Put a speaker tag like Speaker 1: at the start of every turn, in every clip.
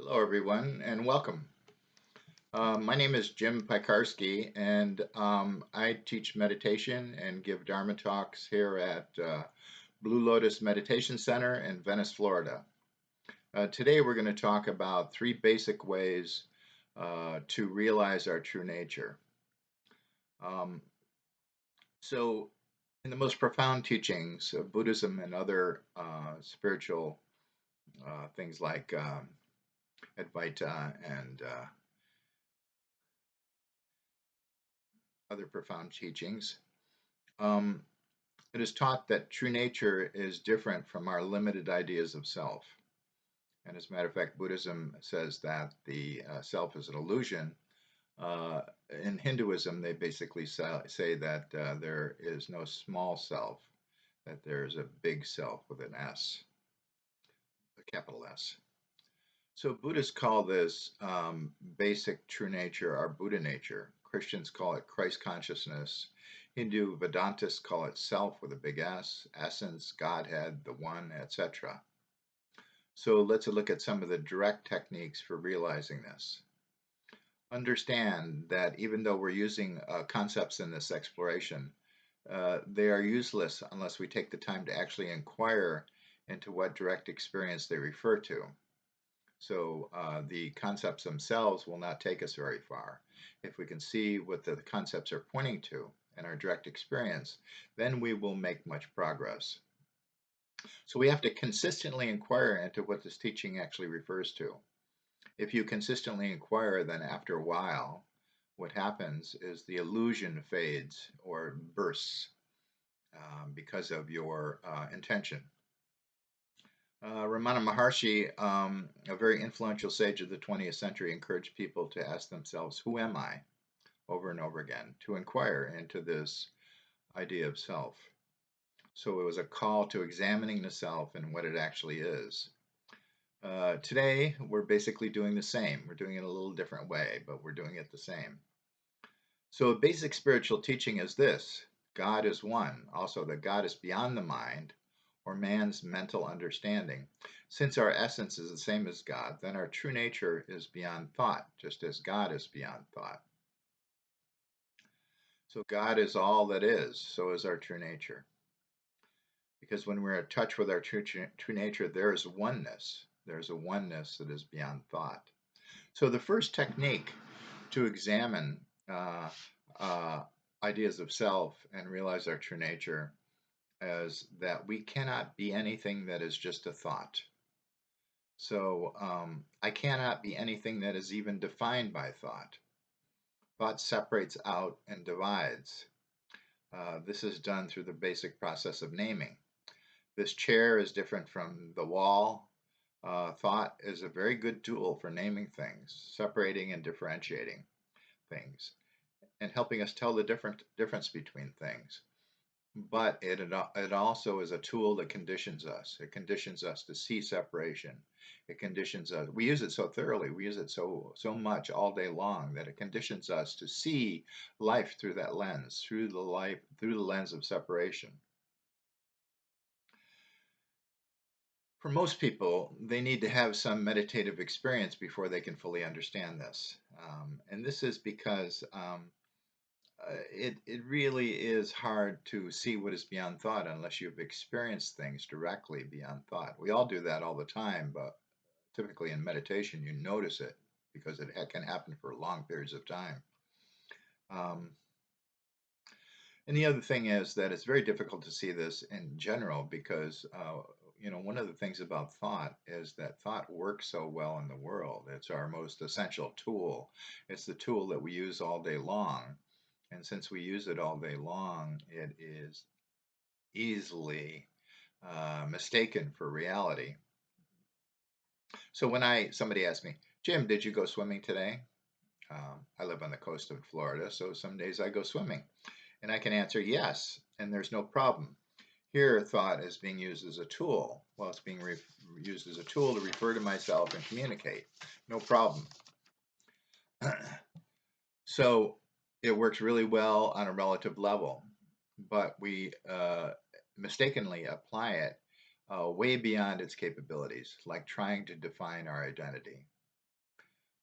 Speaker 1: Hello, everyone, and welcome. My name is Jim Pikarski, and I teach meditation and give Dharma talks here at Blue Lotus Meditation Center in Venice, Florida. Today, we're going to talk about three basic ways to realize our true nature. Um, so, in the most profound teachings of Buddhism and other spiritual things like Advaita and other profound teachings, um, it is taught that true nature is different from our limited ideas of self. And as a matter of fact, Buddhism says that the self is an illusion. Uh, in Hinduism, they basically say that there is no small self, that there is a big self with an S, a capital S. So Buddhists call this basic true nature our Buddha nature. Christians call it Christ consciousness. Hindu Vedantists call it self with a big S, essence, Godhead, the one, etc. So let's look at some of the direct techniques for realizing this. Understand that even though we're using concepts in this exploration, they are useless unless we take the time to actually inquire into what direct experience they refer to. So the concepts themselves will not take us very far. If we can see what the concepts are pointing to in our direct experience, then we will make much progress. So we have to consistently inquire into what this teaching actually refers to. If you consistently inquire, then after a while, what happens is the illusion fades or bursts because of your intention. Ramana Maharshi, a very influential sage of the 20th century, encouraged people to ask themselves, who am I? Over and over again, to inquire into this idea of self. So it was a call to examining the self and what it actually is. Today, we're basically doing the same. We're doing it a little different way, but we're doing it the same. So a basic spiritual teaching is this: God is one. Also, that God is beyond the mind or man's mental understanding. Since our essence is the same as God, then our true nature is beyond thought, just as God is beyond thought. So God is all that is, so is our true nature. Because when we're in touch with our true nature, there is oneness. There's a oneness that is beyond thought. So the first technique to examine uh, ideas of self and realize our true nature is that we cannot be anything that is just a thought. So I cannot be anything that is even defined by thought. Thought separates out and divides. This is done through the basic process of naming. This chair is different from the wall. Thought is a very good tool for naming things, separating and differentiating things, and helping us tell the difference between things. But it also is a tool that conditions us. It conditions us to see separation. It conditions us. We use it so thoroughly. We use it so much all day long that it conditions us to see life through that lens, through the lens of separation. For most people, they need to have some meditative experience before they can fully understand this. And this is because it really is hard to see what is beyond thought unless you've experienced things directly beyond thought. We all do that all the time, but typically in meditation, you notice it because it can happen for long periods of time. Um, and the other thing is that it's very difficult to see this in general because, one of the things about thought is that thought works so well in the world. It's our most essential tool. It's the tool that we use all day long. And since we use it all day long, it is easily mistaken for reality. So when somebody asks me, Jim, did you go swimming today? I live on the coast of Florida, so some days I go swimming. And I can answer yes, and there's no problem. Here, thought is being used as a tool. Well, it's being used as a tool to refer to myself and communicate. No problem. So it works really well on a relative level, but we mistakenly apply it way beyond its capabilities, like trying to define our identity.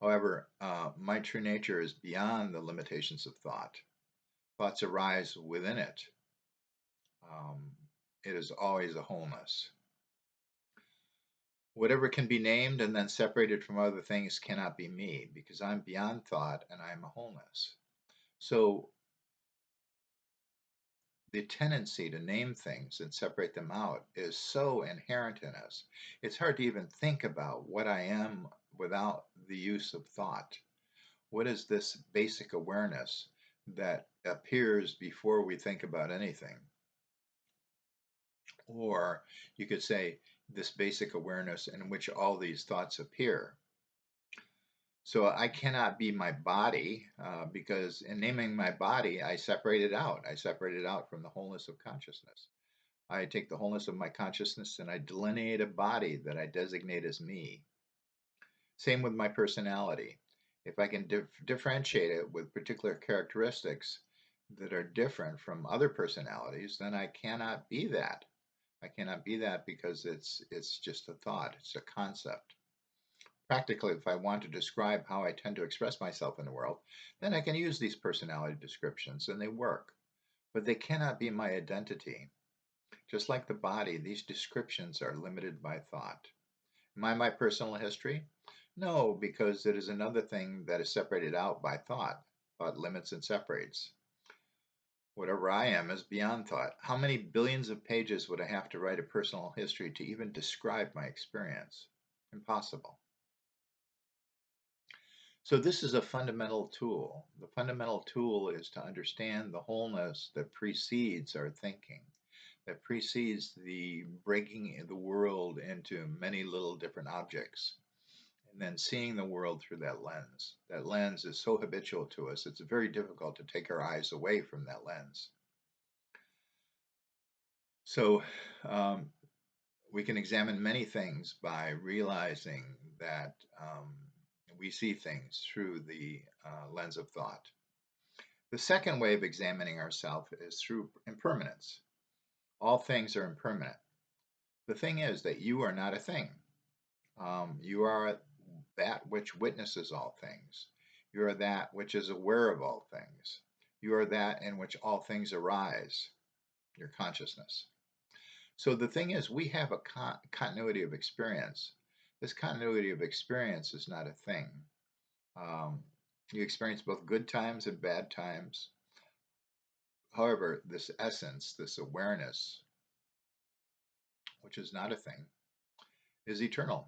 Speaker 1: However, my true nature is beyond the limitations of thought. Thoughts arise within it. Um, it is always a wholeness. Whatever can be named and then separated from other things cannot be me, because I'm beyond thought and I'm a wholeness. So the tendency to name things and separate them out is so inherent in us. It's hard to even think about what I am without the use of thought. What is this basic awareness that appears before we think about anything? Or you could say this basic awareness in which all these thoughts appear. So I cannot be my body because in naming my body, I separate it out. I separate it out from the wholeness of consciousness. I take the wholeness of my consciousness and I delineate a body that I designate as me. Same with my personality. If I can differentiate it with particular characteristics that are different from other personalities, then I cannot be that. I cannot be that because it's just a thought, it's a concept. Practically, if I want to describe how I tend to express myself in the world, then I can use these personality descriptions and they work. But they cannot be my identity. Just like the body, these descriptions are limited by thought. Am I my personal history? No, because it is another thing that is separated out by thought. Thought limits and separates. Whatever I am is beyond thought. How many billions of pages would I have to write a personal history to even describe my experience? Impossible. So this is a fundamental tool. The fundamental tool is to understand the wholeness that precedes our thinking, that precedes the breaking the world into many little different objects, and then seeing the world through that lens. That lens is so habitual to us, it's very difficult to take our eyes away from that lens. So um, we can examine many things by realizing that we see things through the lens of thought. The second way of examining ourselves is through impermanence. All things are impermanent. The thing is that you are not a thing. You are that which witnesses all things. You are that which is aware of all things. You are that in which all things arise, your consciousness. So the thing is, we have a continuity of experience. This continuity of experience is not a thing. You experience both good times and bad times. However, this essence, this awareness, which is not a thing, is eternal.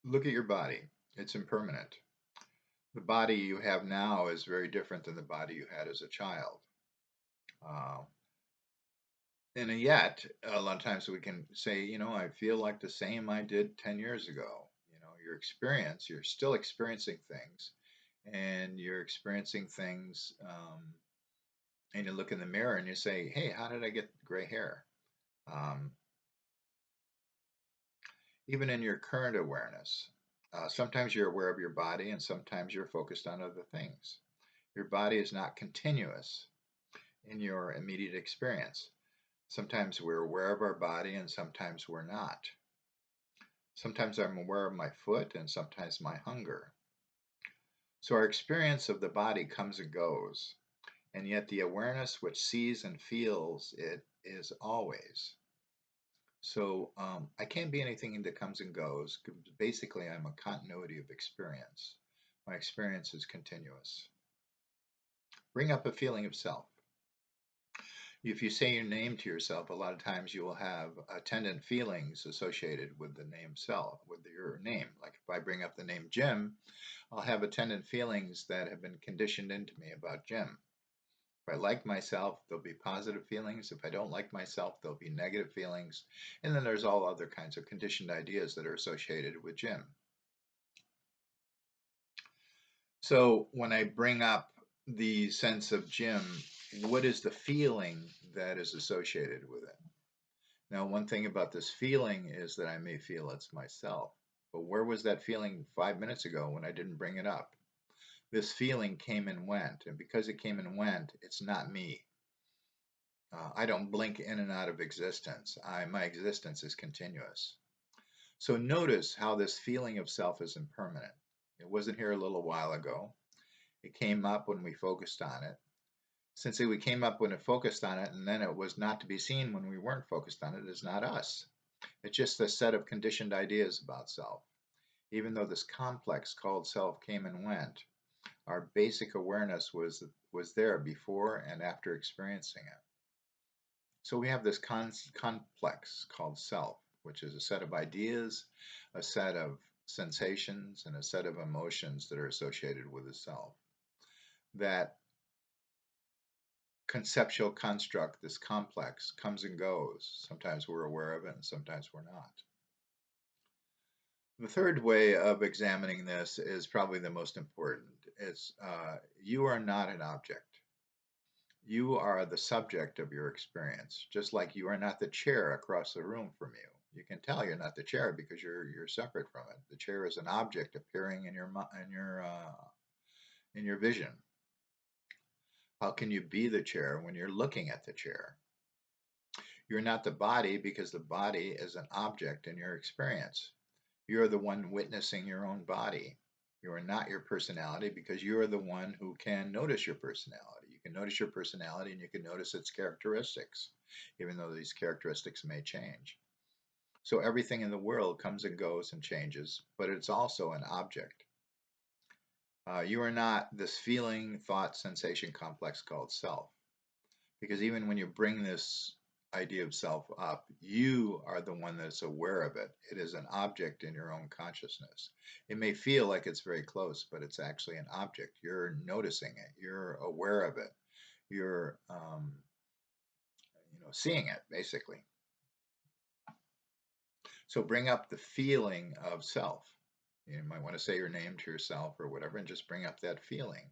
Speaker 1: Look at your body. It's impermanent. The body you have now is very different than the body you had as a child. Uh, and yet, a lot of times we can say, I feel like the same I did 10 years ago. Your experience, you're still experiencing things, and you're experiencing things, and you look in the mirror and you say, hey, how did I get gray hair? Um, Even in your current awareness, sometimes you're aware of your body and sometimes you're focused on other things. Your body is not continuous in your immediate experience. Sometimes we're aware of our body and sometimes we're not. Sometimes I'm aware of my foot and sometimes my hunger. So our experience of the body comes and goes, and yet the awareness which sees and feels it is always. So I can't be anything that comes and goes. Basically, I'm a continuity of experience. My experience is continuous. Bring up a feeling of self. If you say your name to yourself, a lot of times you will have attendant feelings associated with the name self, with your name. Like if I bring up the name Jim, I'll have attendant feelings that have been conditioned into me about Jim. If I like myself, there'll be positive feelings. If I don't like myself, there'll be negative feelings. And then there's all other kinds of conditioned ideas that are associated with Jim. So when I bring up the sense of Jim, what is the feeling that is associated with it? Now, one thing about this feeling is that I may feel it's myself. But where was that feeling 5 minutes ago when I didn't bring it up? This feeling came and went. And because it came and went, it's not me. I don't blink in and out of existence. My existence is continuous. So notice how this feeling of self is impermanent. It wasn't here a little while ago. It came up when we focused on it. Since we came up when it focused on it, and then it was not to be seen when we weren't focused on it, is not us. It's just a set of conditioned ideas about self. Even though this complex called self came and went, our basic awareness was there before and after experiencing it. So we have this complex called self, which is a set of ideas, a set of sensations, and a set of emotions that are associated with the self. That conceptual construct, this complex, comes and goes. Sometimes we're aware of it, and sometimes we're not. The third way of examining this is probably the most important. It's you are not an object. You are the subject of your experience, just like you are not the chair across the room from you. You can tell you're not the chair because you're separate from it. The chair is an object appearing in your vision. How can you be the chair when you're looking at the chair? You're not the body because the body is an object in your experience. You're the one witnessing your own body. You are not your personality because you are the one who can notice your personality. You can notice your personality and you can notice its characteristics, even though these characteristics may change. So everything in the world comes and goes and changes, but it's also an object. You are not this feeling, thought, sensation complex called self. Because even when you bring this idea of self up, you are the one that's aware of it. It is an object in your own consciousness. It may feel like it's very close, but it's actually an object. You're noticing it. You're aware of it. You're, seeing it basically. So bring up the feeling of self. You might want to say your name to yourself or whatever, and just bring up that feeling.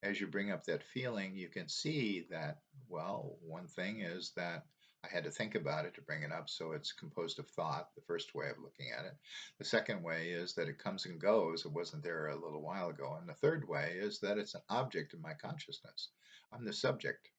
Speaker 1: As you bring up that feeling, you can see that, well, one thing is that I had to think about it to bring it up, so it's composed of thought, the first way of looking at it. The second way is that it comes and goes. It wasn't there a little while ago. And the third way is that it's an object in my consciousness. I'm the subject.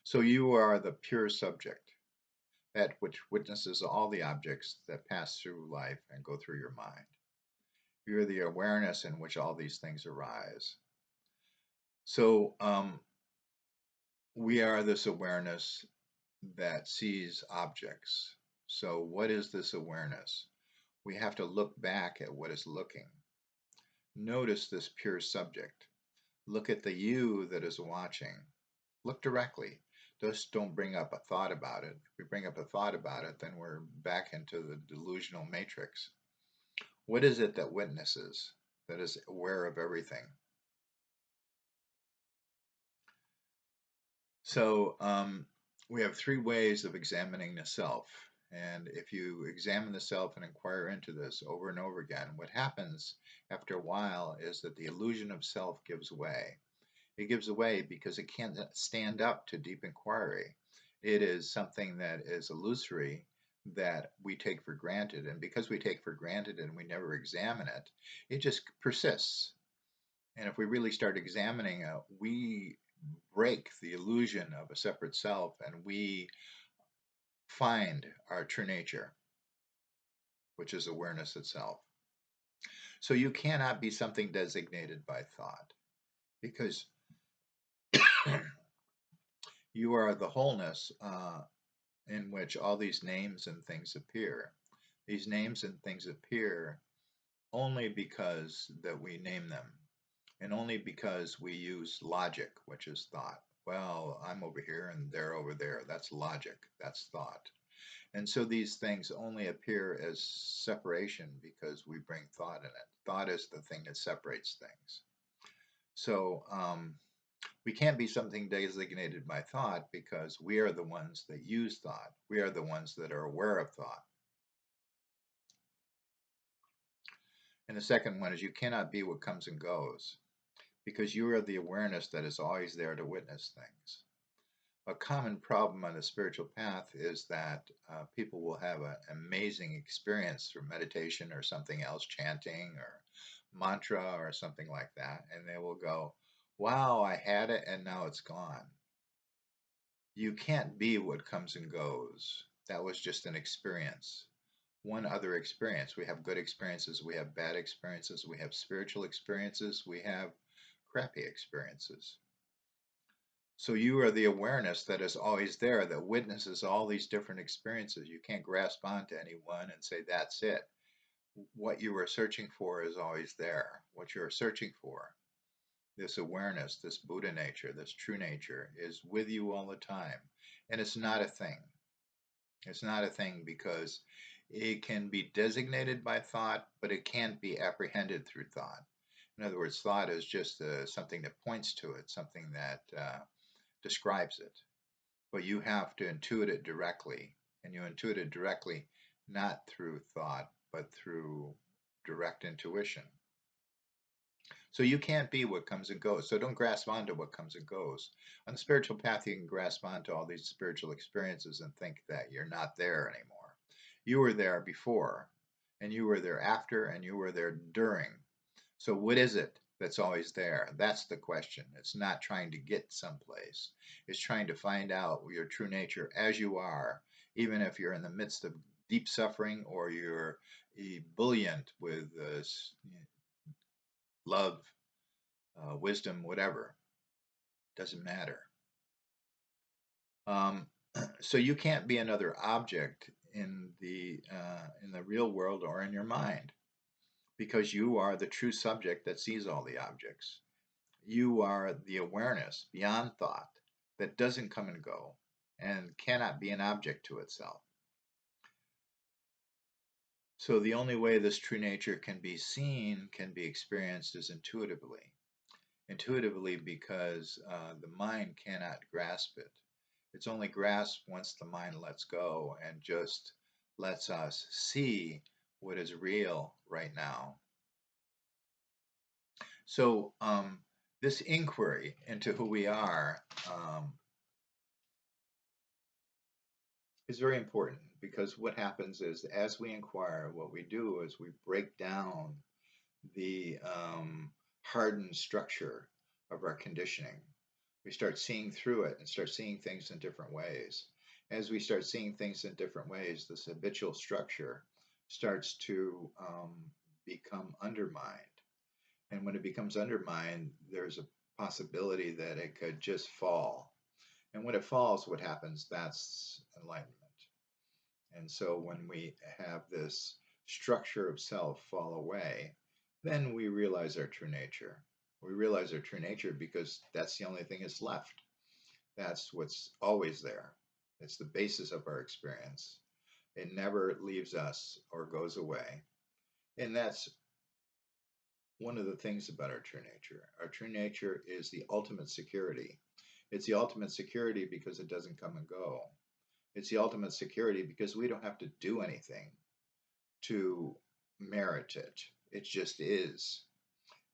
Speaker 1: So you are the pure subject, that which witnesses all the objects that pass through life and go through your mind. You're the awareness in which all these things arise. So we are this awareness that sees objects. So what is this awareness? We have to look back at what is looking. Notice this pure subject. Look at the you that is watching. Look directly. Just don't bring up a thought about it. If we bring up a thought about it, then we're back into the delusional matrix. What is it that witnesses, that is aware of everything? So we have three ways of examining the self. And if you examine the self and inquire into this over and over again, what happens after a while is that the illusion of self gives way. It gives away because it can't stand up to deep inquiry. It is something that is illusory that we take for granted. And because we take for granted and we never examine it, it just persists. And if we really start examining it, we break the illusion of a separate self and we find our true nature, which is awareness itself. So you cannot be something designated by thought because you are the wholeness in which all these names and things appear. These names and things appear only because that we name them and only because we use logic, which is thought. Well, I'm over here and they're over there. That's logic. That's thought. And so these things only appear as separation because we bring thought in it. Thought is the thing that separates things. So we can't be something designated by thought because we are the ones that use thought. We are the ones that are aware of thought. And the second one is you cannot be what comes and goes because you are the awareness that is always there to witness things. A common problem on the spiritual path is that people will have an amazing experience through meditation or something else, chanting or mantra or something like that, and they will go, wow, I had it and now it's gone. You can't be what comes and goes. That was just an experience. One other experience. We have good experiences, we have bad experiences, we have spiritual experiences, we have crappy experiences. So you are the awareness that is always there, that witnesses all these different experiences. You can't grasp onto any one and say, that's it. What you are searching for is always there. What you're searching for, this awareness, this Buddha nature, this true nature, is with you all the time. And it's not a thing. It's not a thing because it can be designated by thought, but it can't be apprehended through thought. In other words, thought is just something that points to it, something that describes it. But you have to intuit it directly. And you intuit it directly not through thought, but through direct intuition. So you can't be what comes and goes. So don't grasp onto what comes and goes. On the spiritual path, you can grasp onto all these spiritual experiences and think that you're not there anymore. You were there before, and you were there after, and you were there during. So what is it that's always there? That's the question. It's not trying to get someplace. It's trying to find out your true nature as you are, even if you're in the midst of deep suffering or you're ebullient with love, wisdom, whatever. Doesn't matter. Um, so you can't be another object in the real world or in your mind, because you are the true subject that sees all the objects. You are the awareness beyond thought that doesn't come and go and cannot be an object to itself. So the only way this true nature can be seen, can be experienced, is intuitively. Intuitively, because the mind cannot grasp it. It's only grasped once the mind lets go and just lets us see what is real right now. So this inquiry into who we are is very important, because what happens is, as we inquire, what we do is we break down the hardened structure of our conditioning. We start seeing through it and start seeing things in different ways. As we start seeing things in different ways, this habitual structure starts to become undermined. And when it becomes undermined, there's a possibility that it could just fall. And when it falls, what happens? That's enlightenment. And so when we have this structure of self fall away, then we realize our true nature. We realize our true nature because that's the only thing that's left. That's what's always there. It's the basis of our experience. It never leaves us or goes away. And that's one of the things about our true nature. Our true nature is the ultimate security. It's the ultimate security because it doesn't come and go. It's the ultimate security because we don't have to do anything to merit it. It just is.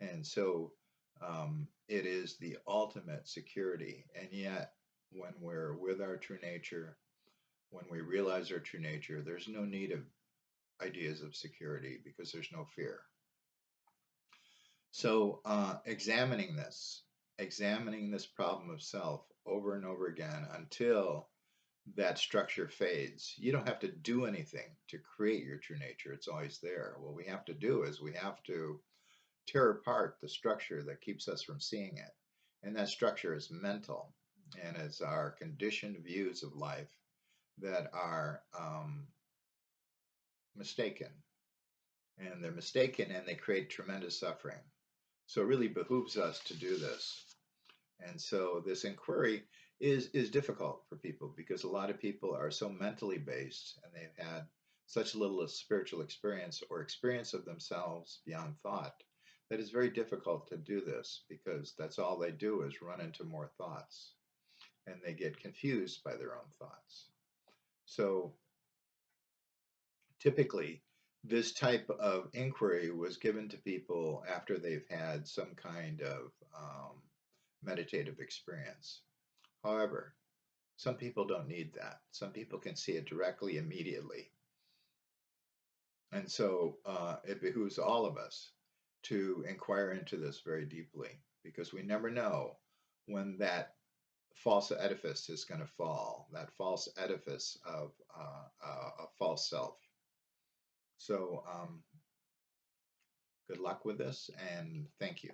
Speaker 1: And so it is the ultimate security. And yet, when we're with our true nature, when we realize our true nature, there's no need of ideas of security because there's no fear. So examining this problem of self over and over again until that structure fades. You don't have to do anything to create your true nature. It's always there. What we have to do is we have to tear apart the structure that keeps us from seeing it. And that structure is mental, and it's our conditioned views of life that are mistaken. And they're mistaken and they create tremendous suffering. So it really behooves us to do this. And so this inquiry is difficult for people because a lot of people are so mentally based and they've had such little spiritual experience or experience of themselves beyond thought that it's very difficult to do this, because that's all they do is run into more thoughts and they get confused by their own thoughts. So typically, this type of inquiry was given to people after they've had some kind of meditative experience. However, some people don't need that. Some people can see it directly, immediately. And so it behooves all of us to inquire into this very deeply, because we never know when that false edifice is going to fall, that false edifice of a false self. So good luck with this, and thank you.